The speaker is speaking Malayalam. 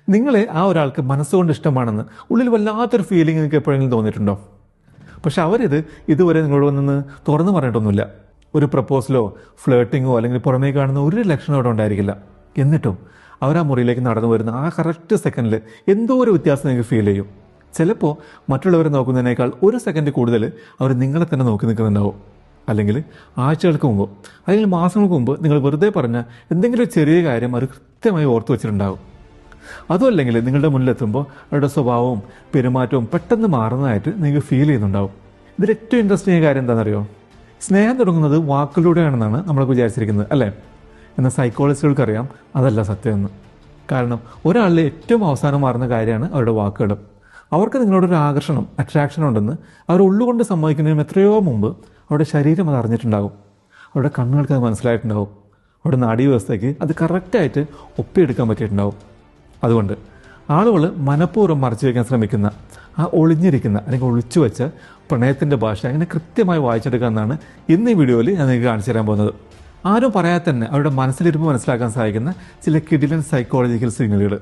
നിങ്ങളെ ആ ഒരാൾക്ക് മനസ്സുകൊണ്ട് ഇഷ്ടമാണെന്ന് ഉള്ളിൽ വല്ലാത്തൊരു ഫീലിംഗ് നിങ്ങൾക്ക് എപ്പോഴെങ്കിലും തോന്നിയിട്ടുണ്ടോ? പക്ഷെ അവരിത് ഇതുവരെ നിങ്ങളോട് നിന്ന് തുറന്നു പറഞ്ഞിട്ടൊന്നുമില്ല. ഒരു പ്രപ്പോസലോ ഫ്ലേട്ടിങ്ങോ അല്ലെങ്കിൽ പുറമേ കാണുന്ന ഒരു ലക്ഷണം അവിടെ ഉണ്ടായിരിക്കില്ല. എന്നിട്ടും അവർ ആ മുറിയിലേക്ക് നടന്നു വരുന്ന ആ കറക്റ്റ് സെക്കൻഡിൽ എന്തോ ഒരു വ്യത്യാസം നിങ്ങൾക്ക് ഫീൽ ചെയ്യും. ചിലപ്പോൾ മറ്റുള്ളവരെ നോക്കുന്നതിനേക്കാൾ ഒരു സെക്കൻഡ് കൂടുതൽ അവർ നിങ്ങളെ തന്നെ നോക്കി നിൽക്കുന്നുണ്ടാവും. അല്ലെങ്കിൽ ആഴ്ചകൾക്ക് മുമ്പ് അല്ലെങ്കിൽ മാസങ്ങൾക്ക് മുമ്പ് നിങ്ങൾ വെറുതെ പറഞ്ഞ എന്തെങ്കിലും ഒരു ചെറിയ കാര്യം അവർ കൃത്യമായി ഓർത്തു വെച്ചിട്ടുണ്ടാകും. അതും അല്ലെങ്കിൽ നിങ്ങളുടെ മുന്നിലെത്തുമ്പോൾ അവരുടെ സ്വഭാവവും പെരുമാറ്റവും പെട്ടെന്ന് മാറുന്നതായിട്ട് നിങ്ങൾക്ക് ഫീൽ ചെയ്യുന്നുണ്ടാവും. ഇതിൽ ഏറ്റവും ഇൻട്രസ്റ്റിംഗ് കാര്യം എന്താണെന്നറിയോ? സ്നേഹം തുടങ്ങുന്നത് വാക്കുകളിലൂടെയാണെന്നാണ് നമ്മളൊക്കെ വിചാരിച്ചിരിക്കുന്നത്, അല്ലേ? എന്നാൽ സൈക്കോളജിസ്റ്റുകൾക്കറിയാം അതല്ല സത്യമെന്ന്. കാരണം ഒരാളിലെ ഏറ്റവും അവസാനം മാറുന്ന കാര്യമാണ് അവരുടെ വാക്കുകൾ. അവർക്ക് നിങ്ങളോടൊരു ആകർഷണം, അട്രാക്ഷൻ ഉണ്ടെന്ന് അവർ ഉള്ളുകൊണ്ട് സമ്മതിക്കുന്നതിനും എത്രയോ മുമ്പ് അവരുടെ ശരീരം അത് അറിഞ്ഞിട്ടുണ്ടാകും. അവരുടെ കണ്ണുകൾക്ക് അത് മനസ്സിലായിട്ടുണ്ടാവും. അവരുടെ നാഡീവ്യവസ്ഥയ്ക്ക് അത് കറക്റ്റായിട്ട് ഒപ്പിയെടുക്കാൻ പറ്റിയിട്ടുണ്ടാവും. അതുകൊണ്ട് ആളുകൾ മനഃപൂർവ്വം മറച്ചു വയ്ക്കാൻ ശ്രമിക്കുന്ന ആ ഒളിഞ്ഞിരിക്കുന്ന അല്ലെങ്കിൽ ഒളിച്ചു വെച്ച പ്രണയത്തിൻ്റെ ഭാഷ അങ്ങനെ കൃത്യമായി വായിച്ചെടുക്കാമെന്നാണ് ഇന്ന് ഈ വീഡിയോയിൽ ഞാൻ നിങ്ങൾക്ക് കാണിച്ചു തരാൻ പോകുന്നത്. ആരും പറയാതെ തന്നെ അവരുടെ മനസ്സിലിരുപ്പ് മനസ്സിലാക്കാൻ സഹായിക്കുന്ന ചില കിടിലൻ സൈക്കോളജിക്കൽ സിഗ്നലുകൾ.